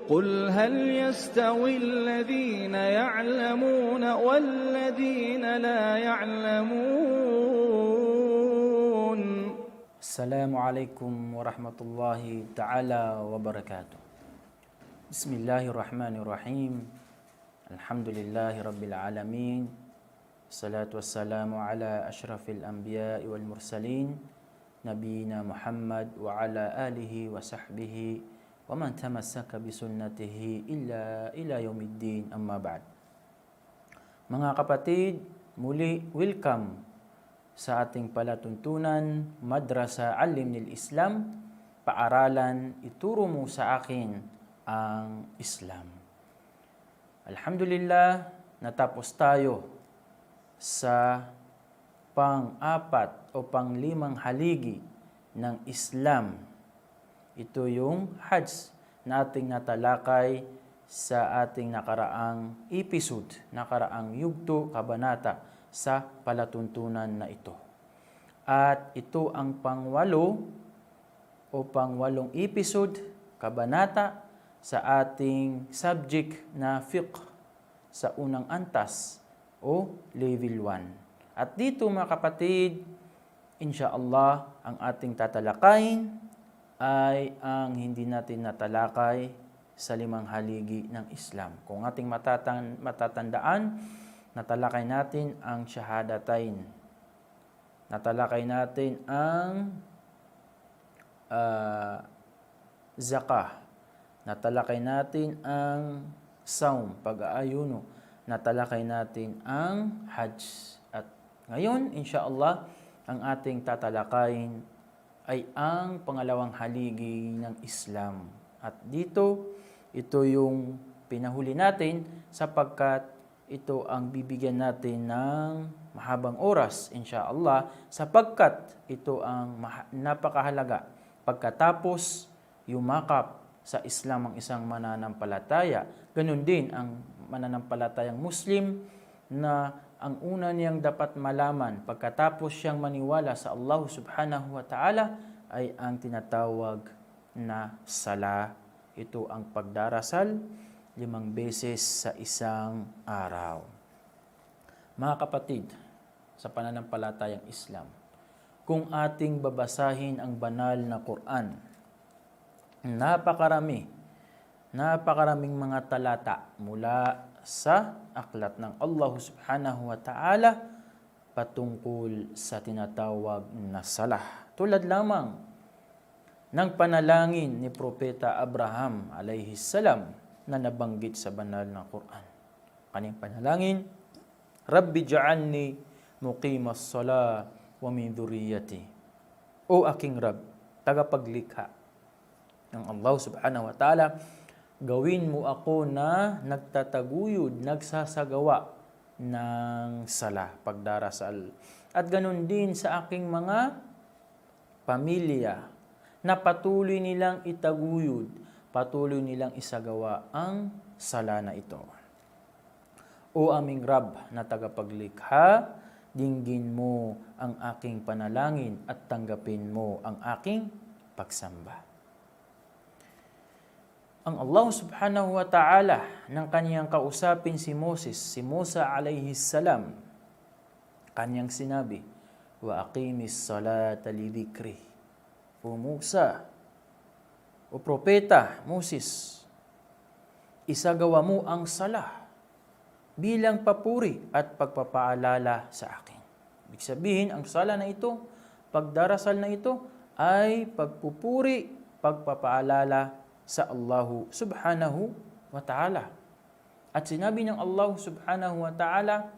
قل هل يستوي الذين يعلمون والذين لا يعلمون. السلام عليكم ورحمة الله تعالى وبركاته. بسم الله الرحمن الرحيم. الحمد لله رب العالمين. الصلاة والسلام على أشرف الأنبياء والمرسلين نبينا محمد وعلى آله وصحبه ومن تمسك بسنته ila yaumiddin, amma ba'd. Mga kapatid, muli welcome sa ating palatuntunan Madrasa Alim nil Islam, paaralan ituro mo sa akin ang Islam. Alhamdulillah, natapos tayo sa pang-4 o pang-5 haligi ng Islam. Ito yung Hajj na ating natalakay sa ating nakaraang episode, nakaraang yugto, kabanata sa palatuntunan na ito. At ito ang pang-8 o pang-8 episode, kabanata sa ating subject na fiqh sa unang antas o level 1. At dito mga kapatid, insyaallah, ang ating tatalakayin ay ang hindi natin natalakay sa 5 haligi ng Islam. Kung ating matatandaan, natalakay natin ang syahadatain. Natalakay natin ang zakah. Natalakay natin ang saum, pag-aayuno. Natalakay natin ang hajj. At ngayon, insyaallah, ang ating tatalakayin ay ang pangalawang haligi ng Islam. At dito, ito yung pinahuli natin sapagkat ito ang bibigyan natin ng mahabang oras, insyaallah, sapagkat ito ang napakahalaga. Pagkatapos yumakap sa Islam ang isang mananampalataya, ganun din ang mananampalatayang Muslim na ang una niyang dapat malaman pagkatapos siyang maniwala sa Allah subhanahu wa ta'ala ay ang tinatawag na sala. Ito ang pagdarasal 5 beses sa isang araw. Mga kapatid, sa pananampalatayang Islam, kung ating babasahin ang banal na Quran, napakaraming mga talata mula sa aklat ng Allah subhanahu wa ta'ala patungkol sa tinatawag na salah. Tulad lamang ng panalangin ni Propeta Abraham alayhi salam na nabanggit sa banal na Quran. Kanyang panalangin, Rabbi ja'alni muqimas salah wa min dhurriyyati. O aking Rab, tagapaglikha ng Allah subhanahu wa ta'ala, gawin mo ako na nagtataguyod, nagsasagawa ng sala, pagdarasal. At ganun din sa aking mga pamilya na patuloy nilang itaguyod, patuloy nilang isagawa ang sala na ito. O aming Rab na tagapaglikha, dinggin mo ang aking panalangin at tanggapin mo ang aking pagsamba. Ang Allah subhanahu wa ta'ala nang kanyang kausapin si Musa alayhi salam, kanyang sinabi, wa aqimis salata li dhikri. O Musa, o propeta Moses, isagawa mo ang sala bilang papuri at pagpapaalala sa akin. Ibig sabihin, ang sala na ito, pagdarasal na ito, ay pagpupuri, pagpapaalala sa Allah subhanahu wa ta'ala. At sinabi ng Allah subhanahu wa ta'ala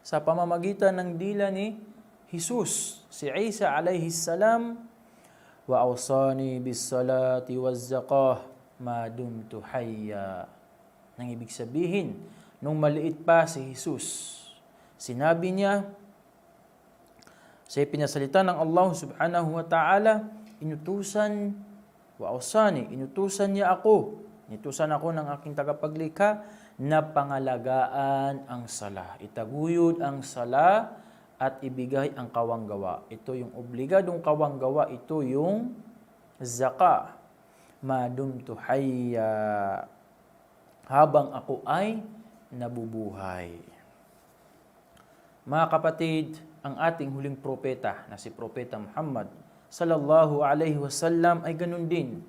sa pamamagitan ng dila ni Jesus, si Isa alayhi salam, wa awsani bis salati waz zakah ma dumtu hayya. Nang ibig sabihin, nung maliit pa si Jesus, sinabi niya sa pinasalita ng Allah subhanahu wa ta'ala, inutusan niya ako ng aking tagapaglikha na pangalagaan ang sala. Itaguyod ang sala at ibigay ang kawanggawa. Ito yung obligadong kawanggawa, ito yung zakah. ma dumtu hayya, habang ako ay nabubuhay. Mga kapatid, ang ating huling propeta na si Propeta Muhammad sallallahu alaihi wasallam ay ganun din.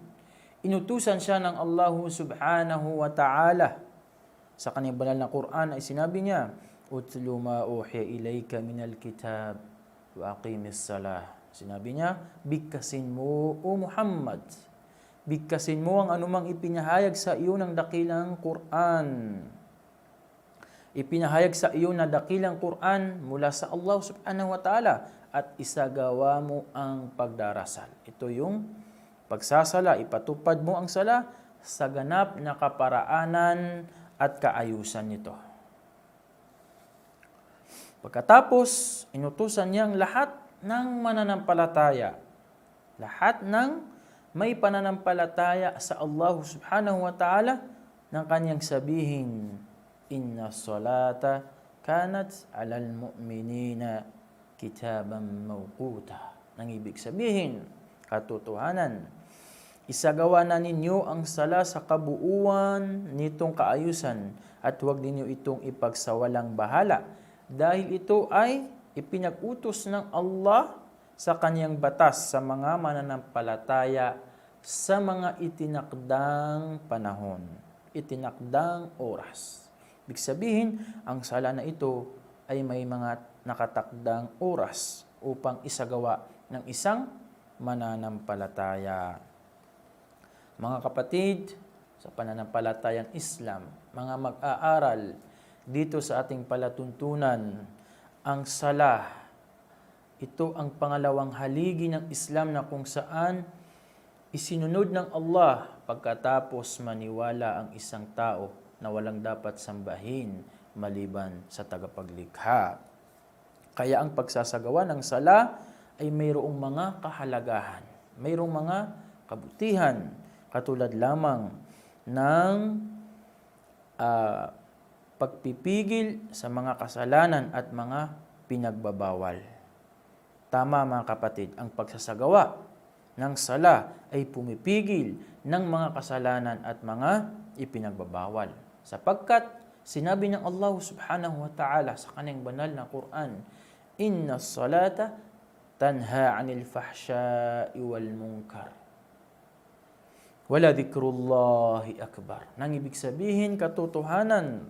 Inutusan siya ng Allah subhanahu wa ta'ala. Sa kanyang banal na Quran ay sinabi niya, "Utlu ma uhiya ilayka minal kitab wa aqimis salah." Sinabi niya, bigkasin mo, O Muhammad. Bigkasin mo ang anumang ipinahayag sa iyo ng dakilang Quran. Ipinahayag sa iyo na dakilang Quran mula sa Allah subhanahu wa ta'ala at isagawa mo ang pagdarasal. Ito yung pagsasala, ipatupad mo ang sala sa ganap na kaparaanan at kaayusan nito. Pagkatapos, inutusan niyang lahat ng mananampalataya, lahat ng may pananampalataya sa Allah subhanahu wa ta'ala ng kanyang sabihin, "Inna salata kanat alal mu'minina kitaban mawquta." Nang ibig sabihin, katotohanan, isagawa na ninyo ang sala sa kabuuan nitong kaayusan at huwag ninyo itong ipagsawalang bahala dahil ito ay ipinag-utos ng Allah sa kanyang batas sa mga mananampalataya sa mga itinakdang panahon, itinakdang oras. Ibig sabihin, ang sala na ito ay may mga nakatakdang oras upang isagawa ng isang mananampalataya. Mga kapatid, sa pananampalatayang Islam, mga mag-aaral dito sa ating palatuntunan, ang sala, ito ang pangalawang haligi ng Islam na kung saan isinunod ng Allah pagkatapos maniwala ang isang tao na walang dapat sambahin maliban sa tagapaglikha. Kaya ang pagsasagawa ng sala ay mayroong mga kahalagahan, mayroong mga kabutihan, katulad lamang ng pagpipigil sa mga kasalanan at mga pinagbabawal. Tama mga kapatid, ang pagsasagawa ng sala ay pumipigil ng mga kasalanan at mga ipinagbabawal. Sapagkat sinabi ng Allah subhanahu wa ta'ala sa kanyang banal na Quran, "Inna salata tanha 'anil fahsya'i wal munkar. Wala dhikrullahi akbar." Nang ibig sabihin, katotohanan,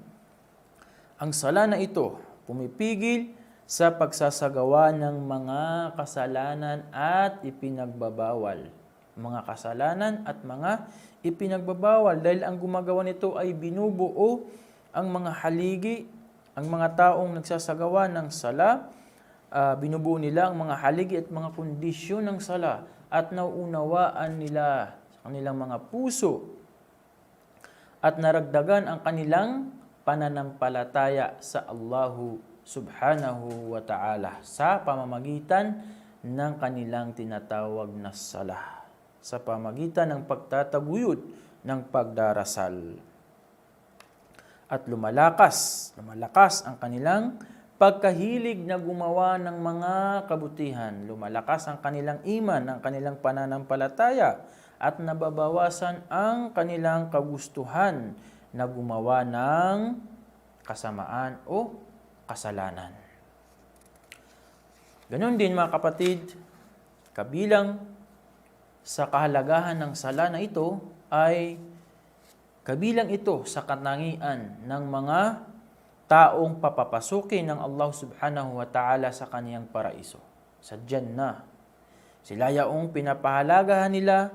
ang sala na ito pumipigil sa pagsasagawa ng mga kasalanan at ipinagbabawal. Mga kasalanan at mga ipinagbabawal dahil ang gumagawa nito ay binubuo ang mga haligi, ang mga taong nagsasagawa ng sala, binubuo nila ang mga haligi at mga kondisyon ng sala at nauunawaan nila sa kanilang mga puso at naragdagan ang kanilang pananampalataya sa Allahu subhanahu wa ta'ala sa pamamagitan ng kanilang tinatawag na sala, sa pamamagitan ng pagtataguyod ng pagdarasal. At lumalakas ang kanilang pagkahilig na gumawa ng mga kabutihan. Lumalakas ang kanilang iman, ang kanilang pananampalataya, at nababawasan ang kanilang kagustuhan na gumawa ng kasamaan o kasalanan. Ganon din mga kapatid, kabilang sa kahalagahan ng sala na ito ay kabilang ito sa katangian ng mga taong papapasukin ng Allah subhanahu wa ta'ala sa kaniyang paraiso, sa Jannah. Sila yaong pinapahalagahan nila,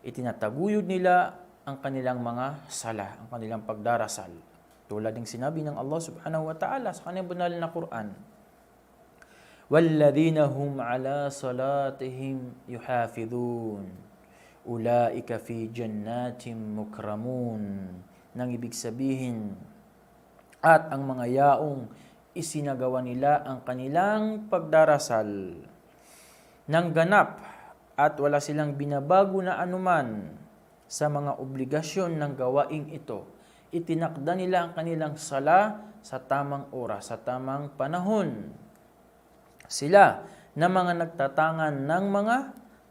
itinataguyod nila ang kanilang mga sala, ang kanilang pagdarasal. Tulad ng sinabi ng Allah subhanahu wa ta'ala sa kaniyang banal na Quran, وَالَّذِينَ هُمْ عَلَى صَلَاتِهِمْ يُحَافِظُونَ أُولَئِكَ فِي جَنَّاتٍ مُكْرَمُونَ. Nang ibig sabihin, at ang mga yaong isinagawa nila ang kanilang pagdarasal ng ganap at wala silang binabago na anuman sa mga obligasyon ng gawaing ito, itinakda nila ang kanilang sala sa tamang oras, sa tamang panahon. Sila na mga nagtatangan ng mga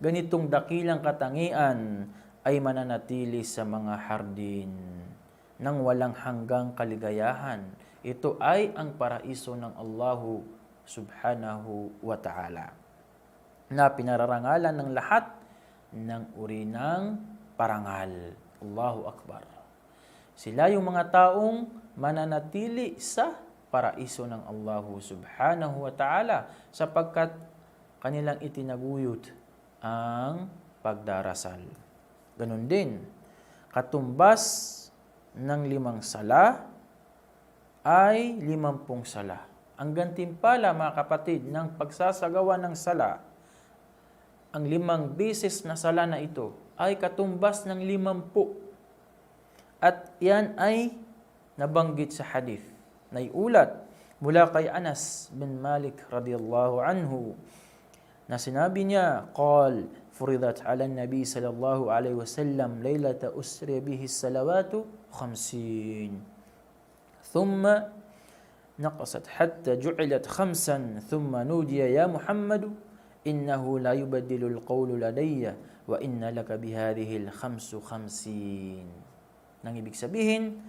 ganitong dakilang katangian ay mananatili sa mga hardin ng walang hanggang kaligayahan. Ito ay ang paraiso ng Allahu subhanahu wa ta'ala, na pinararangalan ng lahat ng uri ng parangal. Allahu Akbar. Sila yung mga taong mananatili sa paraiso ng Allahu subhanahu wa ta'ala sapagkat kanilang itinaguyod ang pagdarasal. Ganun din, katumbas ng 5 sala ay 50 sala. Ang gantimpala, mga kapatid, ng pagsasagawa ng sala, ang 5 beses na sala na ito ay katumbas ng 50. At yan ay nabanggit sa hadith na iulat mula kay Anas bin Malik radiyallahu anhu na sinabi niya, qal furidat ala nabi sallallahu alaihi wasallam laylata usri bihi salawatu 50 thumma naqasat hatta ju'ilat 5 thumma nudiya ya Muhammad innahu la yubaddilu alqawlu ladayya wa inna laka bihadhihi al-5 50. Nang ibig sabihin,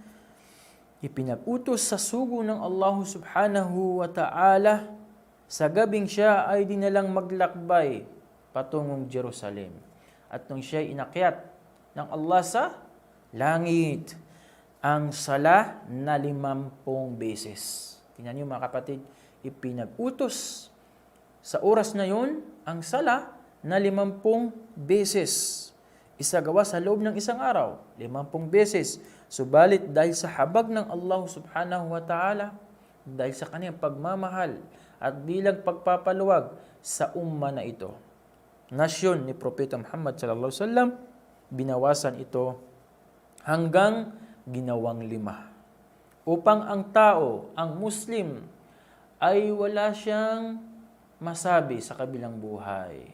ipinag-utos sa sugo ng Allah subhanahu wa ta'ala sa gabing siya ay dinalang maglakbay patungong Jerusalem. At nung siya inakyat ng Allah sa langit, ang sala na 50 beses. Tingnan niyo mga kapatid, ipinag-utos sa oras na yun ang sala na 50 beses. Isagawa sa loob ng isang araw, 50 beses. Subalit dahil sa habag ng Allah subhanahu wa ta'ala, dahil sa kanyang pagmamahal at bilang pagpapaluwag sa umma na ito, nasyon ni Propeta Muhammad sallallahu alaihi wasallam, binawasan ito hanggang ginawang 5. Upang ang tao, ang Muslim, ay wala siyang masabi sa kabilang buhay.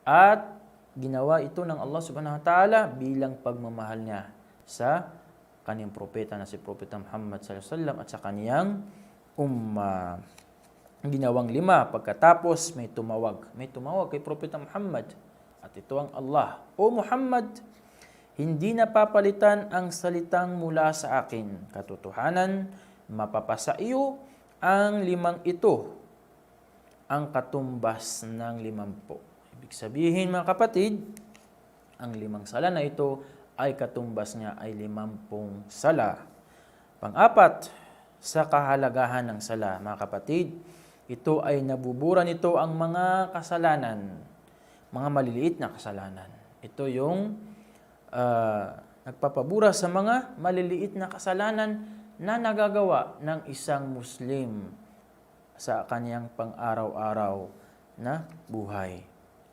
At ginawa ito ng Allah subhanahu wa ta'ala bilang pagmamahal niya sa kaniyang propeta na si Propeta Muhammad sallallahu alaihi wasallam at sa kaniyang umma. Ginawang 5, pagkatapos may tumawag kay Propeta Muhammad at ito ang Allah, O Muhammad, hindi napapalitan ang salitang mula sa akin. Katotohanan, mapapasa iyo ang 5 ito, ang katumbas ng 50. Ibig sabihin mga kapatid, ang 5 sala na ito ay katumbas niya ay 50 sala. Pang-4, sa kahalagahan ng sala, mga kapatid, ito ay nabubura nito ang mga kasalanan, mga maliliit na kasalanan. Ito yung nagpapabura sa mga maliliit na kasalanan na nagagawa ng isang Muslim sa kanyang pang-araw-araw na buhay.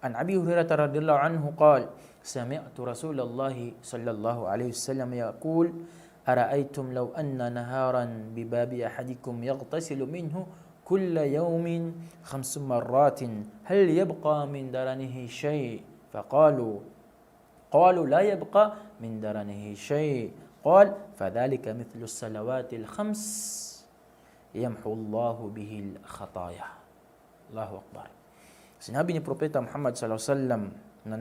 An Abi Hurairah radhiyallahu anhu qala, sami'tu Rasulullah sallallahu alaihi wasallam yaqul, ara'aytum law anna naharan bi babi ahadikum yaghtasilu minhu كل يوم 5 مرات هل يبقى من درنه شيء قالوا لا يبقى من درنه شيء قال فذلك مثل الصلوات 5 يمحو الله به الخطايا. Allahu Akbar. Sinabi ni Propeta Muhammad sallallahu alaihi wasallam na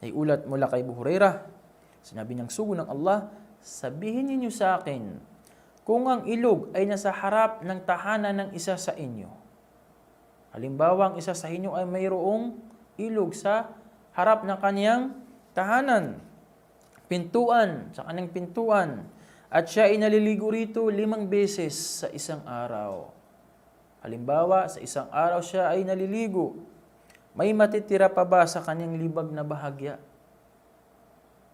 naiulat mula kay Abu Hurairah, sinabi ng sugo ng Allah, sabihin niyo sa akin, kung ang ilog ay nasa harap ng tahanan ng isa sa inyo. Halimbawa, ang isa sa inyo ay mayroong ilog sa harap ng kaniyang tahanan, pintuan, sa kaniyang pintuan, at siya ay naliligo rito 5 beses sa isang araw. Halimbawa, sa isang araw siya ay naliligo. May matitira pa ba sa kaniyang libag na bahagya?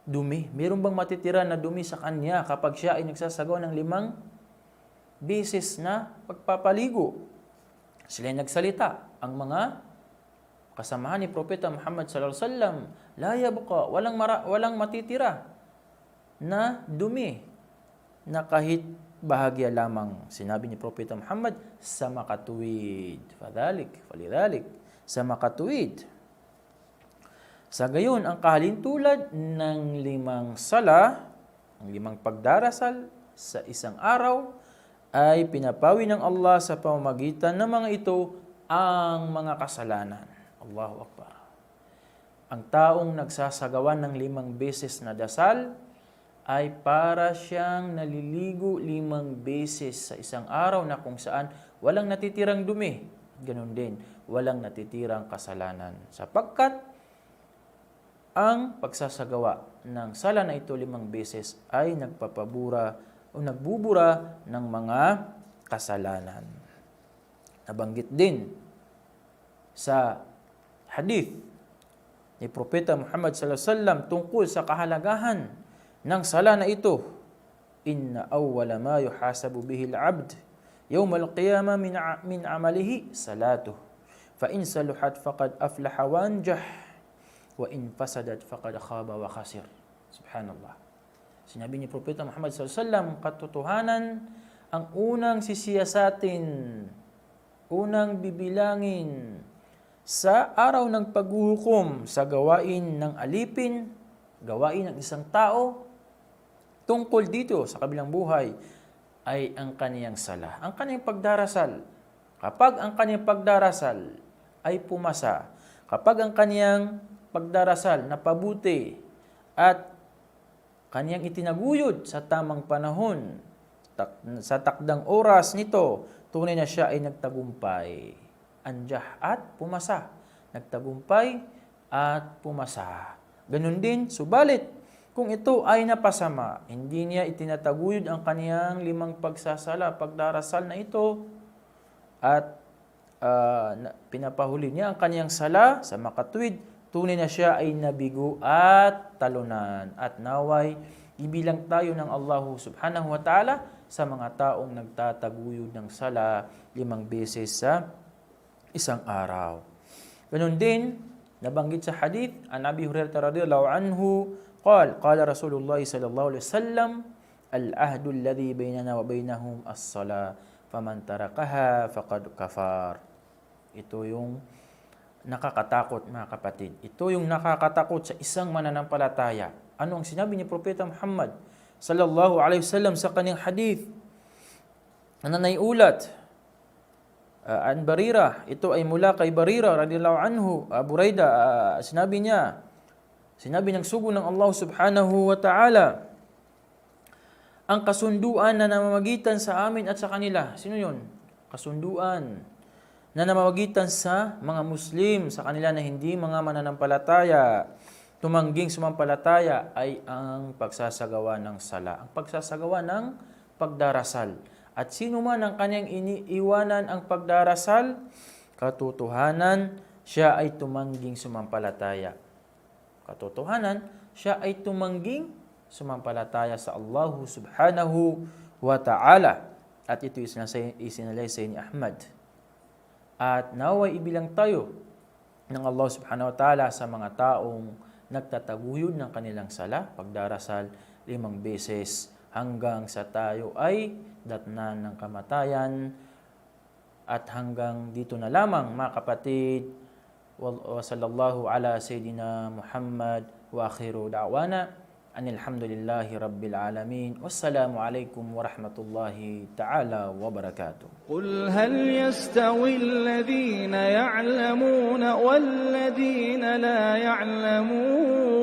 Dumi. Meron bang matitira na dumi sa kanya kapag siya ay nagsasagawa ng 5 beses na pagpapaligo? Sila ay nagsalita. Ang mga kasamahan ni Propeta Muhammad sallallahu alaihi wasallam, la yabqa, walang matitira na dumi na kahit bahagya lamang. Sinabi ni Propeta Muhammad, sa makatuwid. Falidhalik, sa makatuwid. Sa gayon, ang kahalintulad ng 5 sala, ang 5 pagdarasal sa isang araw, ay pinapawi ng Allah sa pamamagitan ng mga ito ang mga kasalanan. Allahu Akbar. Ang taong nagsasagawa ng 5 beses na dasal ay para siyang naliligo 5 beses sa isang araw na kung saan walang natitirang dumi. Ganon din, walang natitirang kasalanan. Sapagkat ang pagsasagawa ng sala na ito 5 beses ay nagpapabura o nagbubura ng mga kasalanan. Nabanggit din sa hadith ni Propeta Muhammad sallallahu alaihi wasallam tungkol sa kahalagahan ng sala na ito. Inna awwala ma yuhasabu bihi al-'abd yawm al-qiyamah min 'amalihi salatuh. Fa in saluhat faqad aflaha wa anjah wa in fasadat faqad khaba wa khasir. Subhanallah. Sinabi ni Propeta Muhammad sallallahu alaihi wasallam, katotohanan, ang unang sisiyasatin, unang bibilangin sa araw ng paghuhukom sa gawain ng alipin, gawain ng isang tao, tungkol dito sa kabilang buhay, ay ang kaniyang sala, ang kaniyang pagdarasal. Kapag ang kaniyang pagdarasal ay pumasa, kapag ang kaniyang pagdarasal na pabuti at kaniyang itinaguyod sa tamang panahon, sa takdang oras nito, tunay na siya ay nagtagumpay. Anjah at pumasa. Nagtagumpay at pumasa. Ganun din, subalit, kung ito ay napasama, hindi niya itinataguyod ang kaniyang 5 pagsasala, pagdarasal na ito, at pinapahuli niya ang kaniyang sala sa makatwid, tunay na siya ay nabigo at talunan. At naway, ibilang tayo ng Allah subhanahu wa ta'ala sa mga taong nagtataguyod ng sala 5 beses sa isang araw. Ganun din, nabanggit sa hadith, an Abi Hurairah radhiyallahu anhu, qala Rasulullah sallallahu alaihi wasallam, al-ahdu alladhi bainana wa bainahum as-salah, faman tarakaha faqad kafar. Ito yung nakakatakot, mga kapatid. Ito yung nakakatakot sa isang mananampalataya. Ano ang sinabi ni Propeta Muhammad sallallahu alaihi wasallam sa kanyang hadith? Ano naiulat? An Barira, ito ay mula kay Barira radhiyallahu anhu, Buraida, sinabi ng sugo ng Allah subhanahu wa ta'ala, ang kasunduan na namamagitan sa amin at sa kanila. Sino yun? Kasunduan na namamagitan sa mga Muslim, sa kanila na hindi mga mananampalataya, tumangging sumampalataya, ay ang pagsasagawa ng sala, ang pagsasagawa ng pagdarasal. At sino man ang kanyang iniiwanan ang pagdarasal, katotohanan, siya ay tumangging sumampalataya. Katotohanan, siya ay tumangging sumampalataya sa Allah subhanahu wa ta'ala. At ito isinalaysay ni Ahmad. At naway ibilang tayo ng Allah subhanahu wa ta'ala sa mga taong nagtataguyod ng kanilang sala, pagdarasal 5 beses, hanggang sa tayo ay datnan ng kamatayan. At hanggang dito na lamang, mga kapatid. Wa sallallahu ala sayyidina Muhammad wa akhiru da'wana anilhamdulillahi rabbil alamin. Wassalamu alaikum warahmatullahi ta'ala wabarakatuh. قل هل يستوي الذين يعلمون والذين لا يعلمون